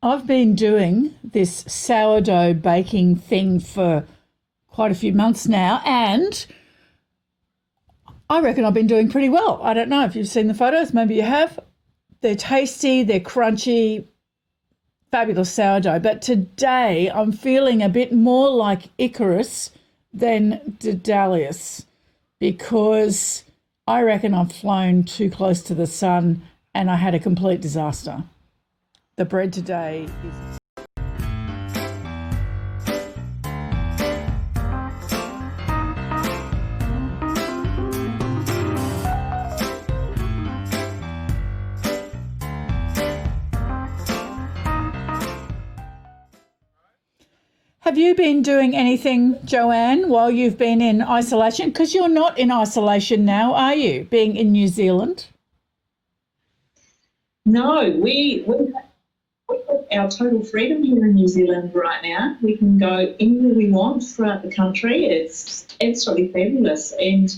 I've been doing this sourdough baking thing for quite a few months now, and I reckon I've been doing pretty well. I don't know if you've seen the photos, maybe you have. They're tasty, they're crunchy, fabulous sourdough. But today I'm feeling a bit more like Icarus than Daedalus because I reckon I've flown too close to the sun and I had a complete disaster. The bread today is. Have you been doing anything, Joanne, while you've been in isolation? Because you're not in isolation now, are you, being in New Zealand? No, we have our total freedom here in New Zealand right now. We can go anywhere we want throughout the country. It's absolutely fabulous, and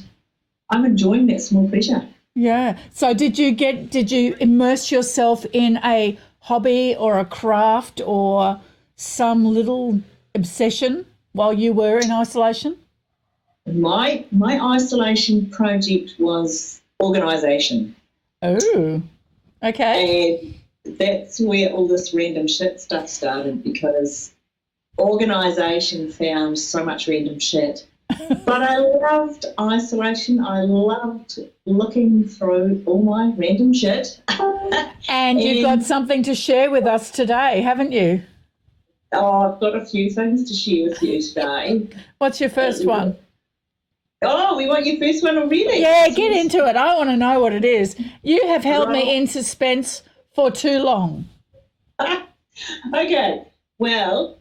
I'm enjoying that small pleasure. Yeah. So did you immerse yourself in a hobby or a craft or some little obsession while you were in isolation? My isolation project was organisation, Oh, okay. and that's where all this random shit stuff started because organisation found so much random shit. But I loved isolation. I loved looking through all my random shit. And you've got And something to share with us today, haven't you? I've got a few things to share with you today. What's your first one? Oh, we want your first one already? Yeah, get into it. I want to know what it is. You have held me in suspense for too long. Okay, well,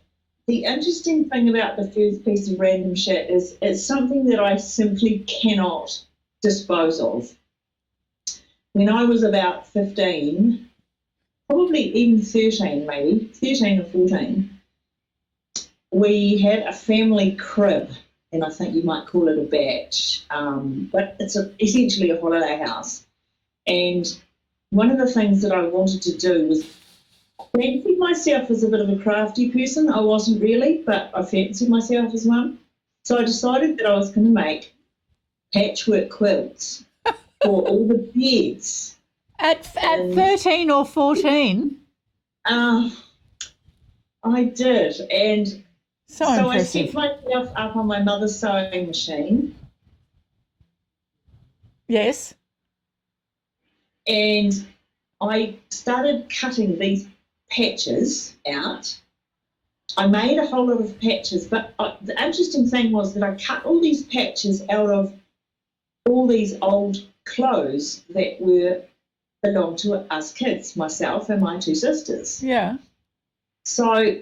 the interesting thing about the first piece of random shit is it's something that I simply cannot dispose of. When I was about 15, probably even 13 maybe, 13 or 14, we had a family crib, and I think you might call it a batch, but it's essentially a holiday house. And one of the things that I wanted to do was fancy myself as a bit of a crafty person. I wasn't really, but I fancied myself as one. So I decided that I was going to make patchwork quilts for all the beds. At And 13 or 14? uh, I did. And So so I set impressive. myself up on my mother's sewing machine, Yes. and I started cutting these patches out. I made a whole lot of patches, but the interesting thing was that I cut all these patches out of all these old clothes that belonged to us kids, myself and my two sisters. Yeah. So,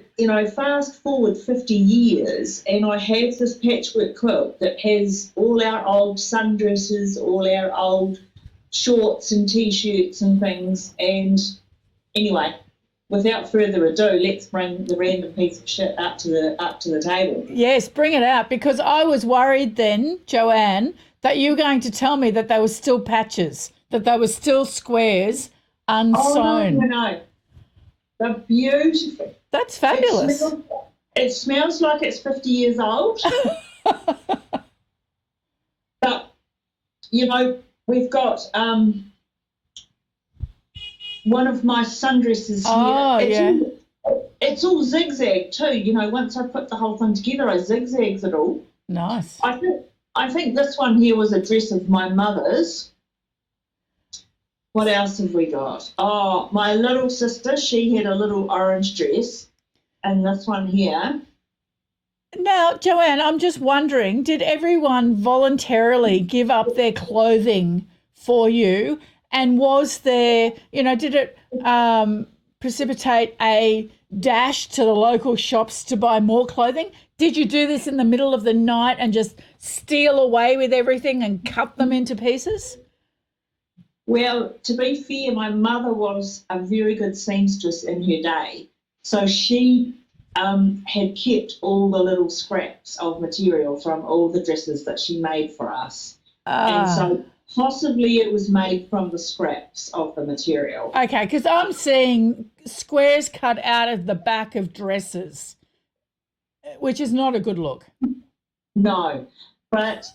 fast forward 50 years, and I have this patchwork quilt that has all our old sundresses, all our old shorts and T-shirts and things. And anyway, without further ado, let's bring the random piece of shit up to the table. Yes, bring it out because I was worried then, Joanne, that you were going to tell me that they were still patches, that they were still squares Oh no, no, unsewn. no! They're beautiful. That's It fabulous. smells, it smells like it's 50 years old, but we've got one of my sundresses here. Oh, yeah. It's all zigzag too. Once I put the whole thing together, I zigzags it all. Nice. I think this one here was a dress of my mother's. What else have we got? Oh, my little sister, she had a little orange dress, and this one here. Now, Joanne, I'm just wondering, did everyone voluntarily give up their clothing for you? And was there, did it precipitate a dash to the local shops to buy more clothing? Did you do this in the middle of the night and just steal away with everything and cut them into pieces? Well, to be fair, my mother was a very good seamstress in her day, so she had kept all the little scraps of material from all the dresses that she made for us. And Ah, so Possibly it was made from the scraps of the material. Okay, because I'm seeing squares cut out of the back of dresses, which is not a good look. No, but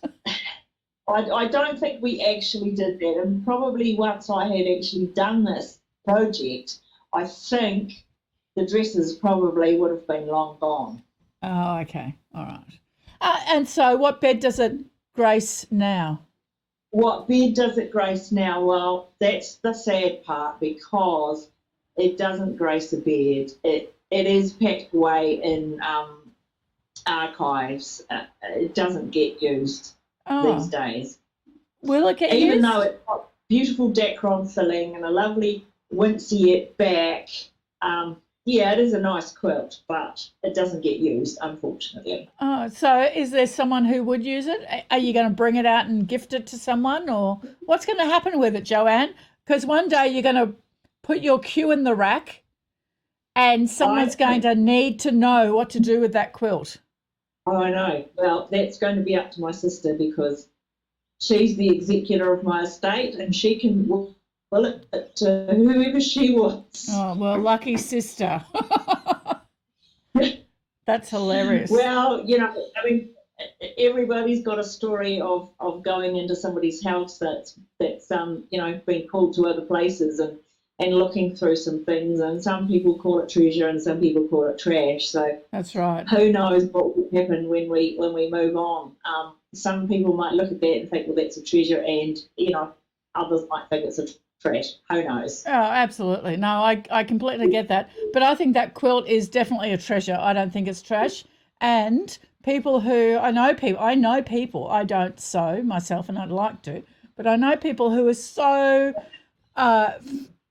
I don't think we actually did that. And probably once I had actually done this project, I think the dresses probably would have been long gone. Oh, okay. All right. And so what bed does it grace now? What bed does it grace now? Well, that's the sad part, because it doesn't grace a bed. It is packed away in archives. It doesn't get used these days. Will it get Even used? though it's got beautiful Dacron filling and a lovely Wincey back. Yeah, it is a nice quilt, but it doesn't get used, unfortunately. Oh, so is there someone who would use it? Are you going to bring it out and gift it to someone, or what's going to happen with it, Joanne? Because one day you're going to put your queue in the rack and someone's going to need to know what to do with that quilt. Oh, I know. Well, that's going to be up to my sister, because she's the executor of my estate and she can will it to whoever she wants. Oh, well, lucky sister. That's hilarious. Well, you know, I mean, everybody's got a story of going into somebody's house that's you know, been called to other places and looking through some things, and some people call it treasure and some people call it trash. So that's right. Who knows what will happen when we move on? Some people might look at that and think, well, that's a treasure, and you know, others might think it's a trash. Who knows? Oh, absolutely. No, I completely get that. But I think that quilt is definitely a treasure. I don't think it's trash. And people who I know people, I don't sew myself and I'd like to, but I know people who are so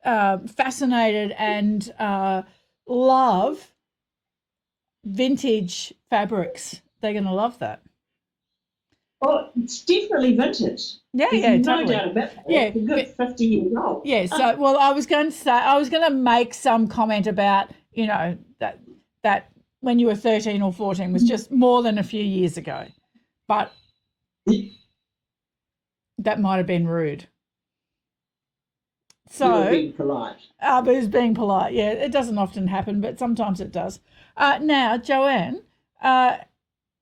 fascinated and love vintage fabrics. They're going to love that. Well, it's definitely vintage. Yeah, There's yeah, no totally. doubt about that. Yeah, It's a good 50 years old. Yeah, so well, I was going to make some comment about, you know, that when you were 13 or 14 was just more than a few years ago, but that might have been rude. So you were being polite. But it was being polite. Yeah, it doesn't often happen, but sometimes it does. Now, Joanne,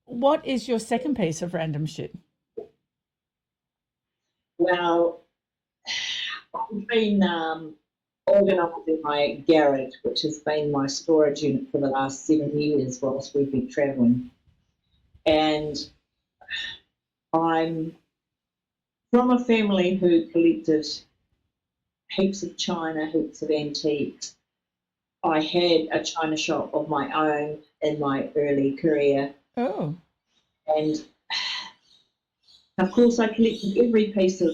what is your second piece of random shit? Well, I've been organising my garage, which has been my storage unit for the last 7 years whilst we've been travelling. And I'm from a family who collected heaps of china, heaps of antiques. I had a china shop of my own in my early career. Oh. And of course, I collected every piece of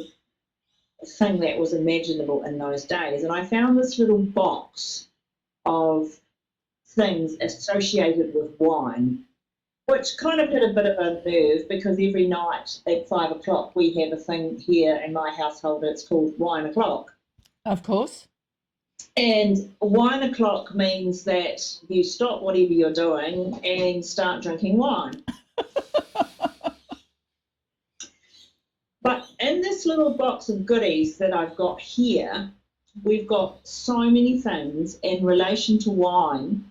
thing that was imaginable in those days. And I found this little box of things associated with wine, which kind of hit a bit of a nerve, because every night at 5 o'clock we have a thing here in my household. It's called wine o'clock. Of course. And wine o'clock means that you stop whatever you're doing and start drinking wine. But in this little box of goodies that I've got here, we've got so many things in relation to wine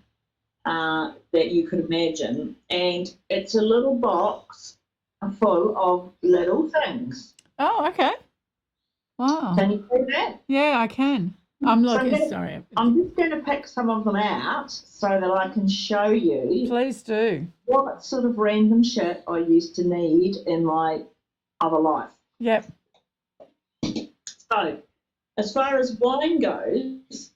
that you could imagine. And it's a little box full of little things. Oh, okay. Wow. Can you see that? Yeah, I can. I'm looking. Sorry. I'm just going to pick some of them out so that I can show you. Please do. What sort of random shit I used to need in my other life. Yep. So, as far as wine goes,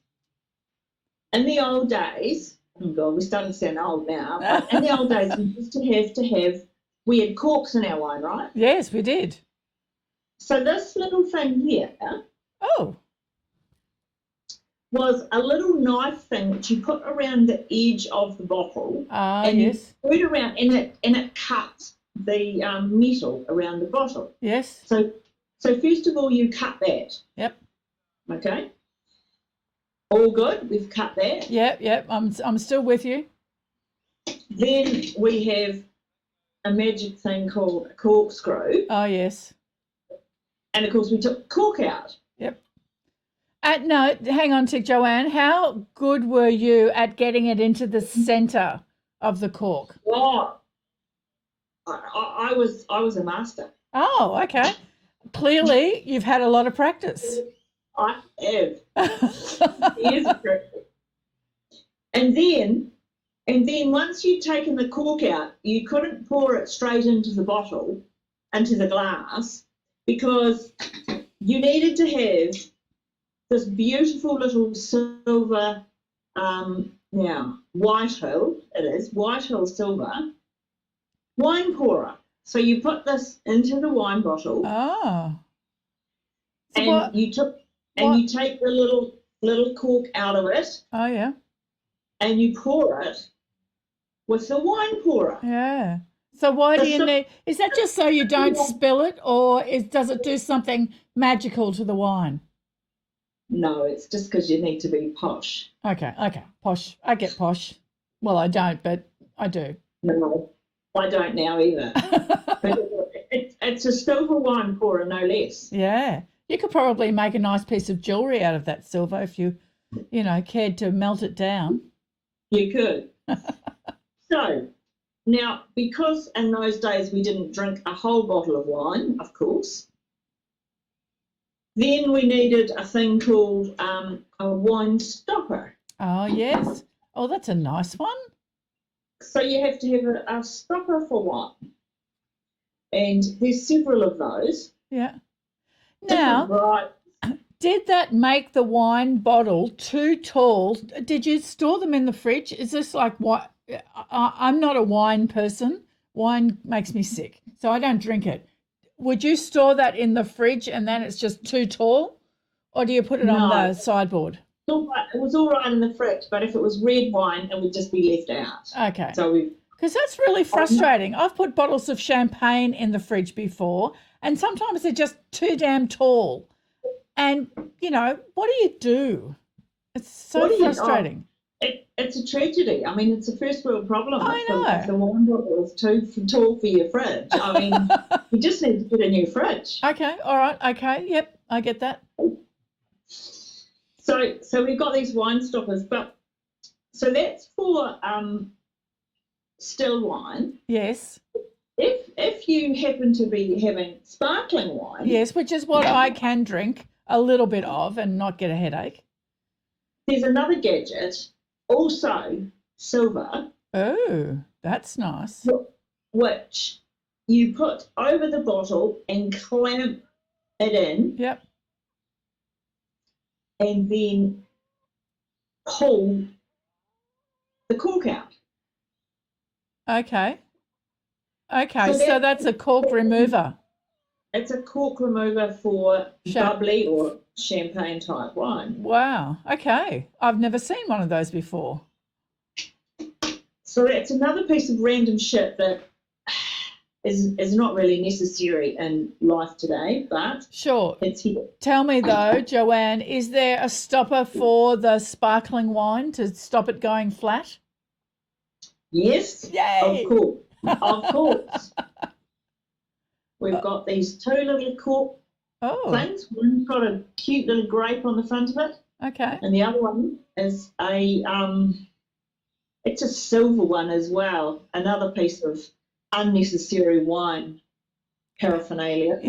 in the old days, oh God, we're starting to sound old now, but in the old days, we used to have, we had corks in our wine, right? Yes, we did. So this little thing here was a little knife thing that you put around the edge of the bottle, and yes. you put it around, and it cut the metal around the bottle. Yes. So first of all, you cut that. Yep. Okay. All good. We've cut that. Yep. I'm still with you. Then we have a magic thing called a corkscrew. Oh yes. And, of course, we took the cork out. Yep. No, hang on to Joanne. How good were you at getting it into the centre of the cork? Oh, I was a master. Oh, okay. Clearly, you've had a lot of practice. I have. Years of practice. And then once you'd taken the cork out, you couldn't pour it straight into the bottle, into the glass, because you needed to have this beautiful little silver, Whitehill silver wine pourer. So you put this into the wine bottle. Oh. So and you take the little cork out of it. Oh, yeah. And you pour it with the wine pourer. Yeah. So why do you need? Is that just so you don't spill it, or does it do something magical to the wine? No, it's just because you need to be posh. Okay, posh. I get posh. Well, I don't, but I do. No, I don't now either. But it's a silver wine pourer, no less. Yeah. You could probably make a nice piece of jewellery out of that silver if you cared to melt it down. You could. So, now, because in those days we didn't drink a whole bottle of wine, of course, then we needed a thing called a wine stopper. Oh, yes. Oh, that's a nice one. So you have to have a stopper for wine. And there's several of those. Yeah. Now, did that make the wine bottle too tall? Did you store them in the fridge? Is this like what? I'm not a wine person. Wine makes me sick, so I don't drink it. Would you store that in the fridge and then it's just too tall? Or do you put it on the sideboard? It was all right in the fridge, but if it was red wine, it would just be left out. Okay. So because that's really frustrating. I've put bottles of champagne in the fridge before, and sometimes they're just too damn tall. And, what do you do? It's so frustrating. It's a tragedy. I mean, it's a first world problem. I know. If the wine bottle is too tall for your fridge. I mean, you just need to get a new fridge. Okay, all right, okay, yep, I get that. So we've got these wine stoppers, but so that's for still wine. Yes. If you happen to be having sparkling wine. Yes, which is what I can drink a little bit of and not get a headache. There's another gadget, also silver. Oh, that's nice. Which you put over the bottle and clamp it in. Yep. And then pull the cork out. Okay, so that's a cork remover. It's a cork remover for bubbly or champagne type wine. Wow, okay. I've never seen one of those before. So that's another piece of random shit that is not really necessary in life today, but sure. It's here. Tell me though, Joanne, is there a stopper for the sparkling wine to stop it going flat? Yes. Yay! Of course. Of course. We've got these two little cork things. One's got a cute little grape on the front of it. Okay. And the other one is it's a silver one as well. Another piece of unnecessary wine paraphernalia.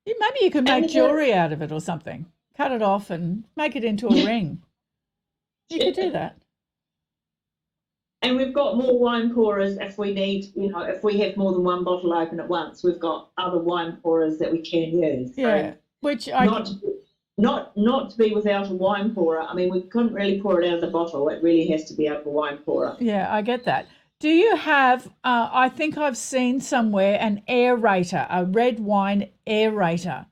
Maybe you could make jewellery out of it or something. Cut it off and make it into a ring. You could do that. And we've got more wine pourers if we need, if we have more than one bottle open at once, we've got other wine pourers that we can use. Yeah, which not to be without a wine pourer. I mean, we couldn't really pour it out of the bottle. It really has to be out of a wine pourer. Yeah, I get that. Do you have, I think I've seen somewhere, an aerator, a red wine aerator?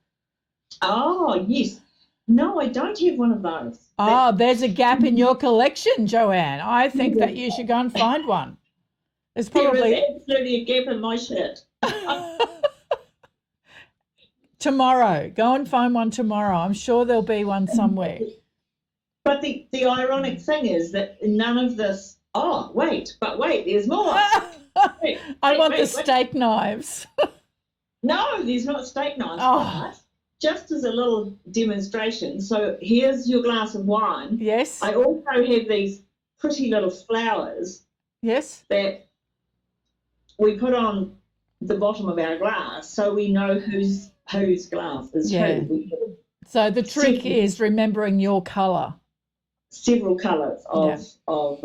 Oh, yes. No, I don't have one of those. Oh, there's a gap in your collection, Joanne. I think that you should go and find one. There is absolutely a gap in my shit. Tomorrow. Go and find one tomorrow. I'm sure there'll be one somewhere. But the ironic thing is that none of this... Oh, wait, there's more. I want the steak knives. No, there's not steak knives, Oh, but just as a little demonstration, so here's your glass of wine. yes, I also have these pretty little flowers yes. that we put on the bottom of our glass so we know whose glass is Yeah. who. We have So the trick several, is remembering your colour. several colours Yeah, of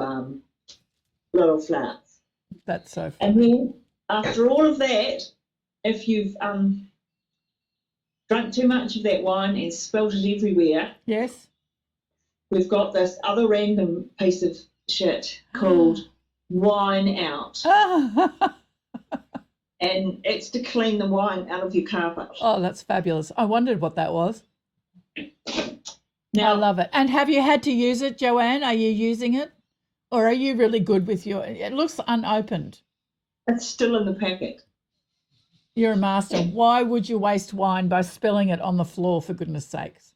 little flowers. that's so And funny. then after all of that, if you've drunk too much of that wine and spilt it everywhere, Yes. we've got this other random piece of shit called wine out. And it's to clean the wine out of your carpet. Oh, that's fabulous. I wondered what that was. Now, I love it. And have you had to use it, Joanne? Are you using it? Or are you really good with your, it looks unopened. it's still in the packet. You're a master. Why would you waste wine by spilling it on the floor, for goodness sakes?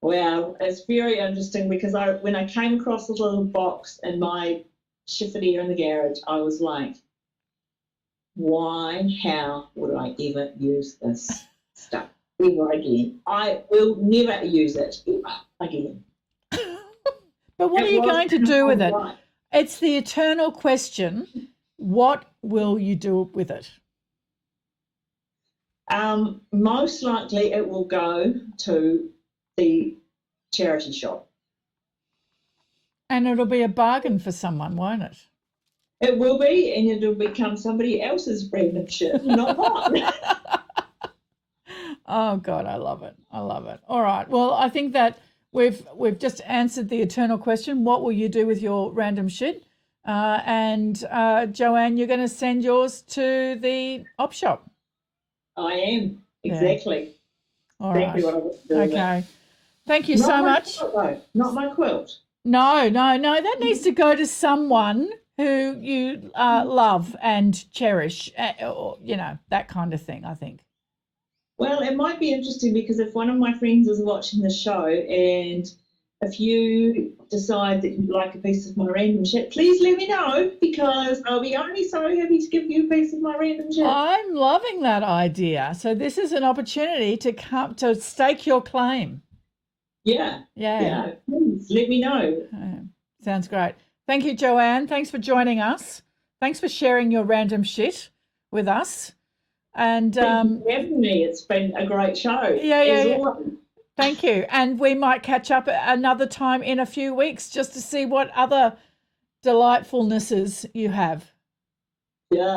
Well, it's very interesting because when I came across the little box in my chiffonier in the garage, I was like, why, how would I ever use this stuff ever again? I will never use it ever again. But what are It you was going to do with it? right. It's the eternal question. What will you do with it? Most likely it will go to the charity shop. And it'll be a bargain for someone, won't it? It will be, and it'll become somebody else's random shit, not mine. Oh God, I love it. I love it. All right. Well, I think that we've just answered the eternal question. What will you do with your random shit? And Joanne, you're going to send yours to the op shop. I am, Yeah. exactly. All Exactly right. what I was doing. Okay. Thank you Not so my much. quilt, though. Not my quilt. No. That needs to go to someone who you love and cherish, or, that kind of thing, I think. Well, it might be interesting because if one of my friends is watching the show and if you decide that you'd like a piece of my random shit, please let me know because I'll be only so happy to give you a piece of my random shit. I'm loving that idea. So this is an opportunity to come to stake your claim. Yeah. Yeah. Please let me know. Sounds great. Thank you, Joanne. Thanks for joining us. Thanks for sharing your random shit with us. And Thank you for having me. It's been a great show. Yeah. Always. Thank you. And we might catch up another time in a few weeks just to see what other delightfulnesses you have. Yeah,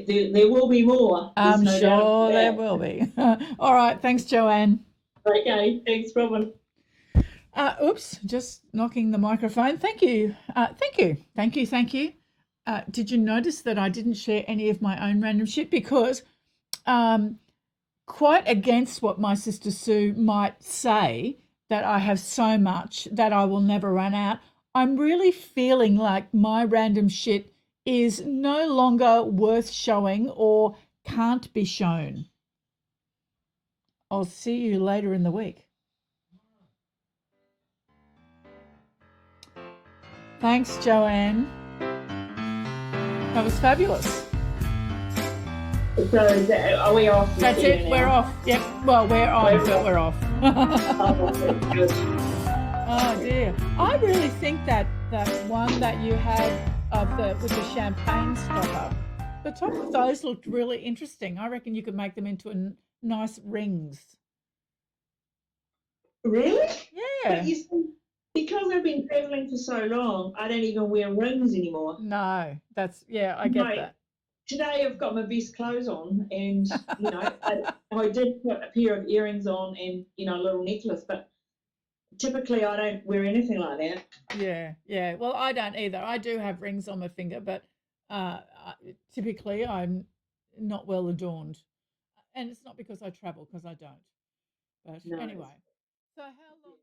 there will be more. I'm sure there will be. All right. Thanks, Joanne. Okay. Thanks, Robin. Oops, just knocking the microphone. Thank you. Thank you. Did you notice that I didn't share any of my own random shit? Because quite against what my sister Sue might say, that I have so much that I will never run out, I'm really feeling like my random shit is no longer worth showing or can't be shown. I'll see you later in the week. Thanks, Joanne. That was fabulous. So are we off? That's it. Now? We're off. Yep. Well, we're on, but we're off. Good. Oh dear. I really think that one that you had with the champagne stopper, the top of those looked really interesting. I reckon you could make them into nice rings. Really? Yeah. But you see, because I've been traveling for so long, I don't even wear rings anymore. No, I get that. Today I've got my best clothes on, and I did put a pair of earrings on and a little necklace, but typically I don't wear anything like that. Yeah. Well, I don't either. I do have rings on my finger, but typically I'm not well adorned, and it's not because I travel, because I don't. But No. anyway, so how long?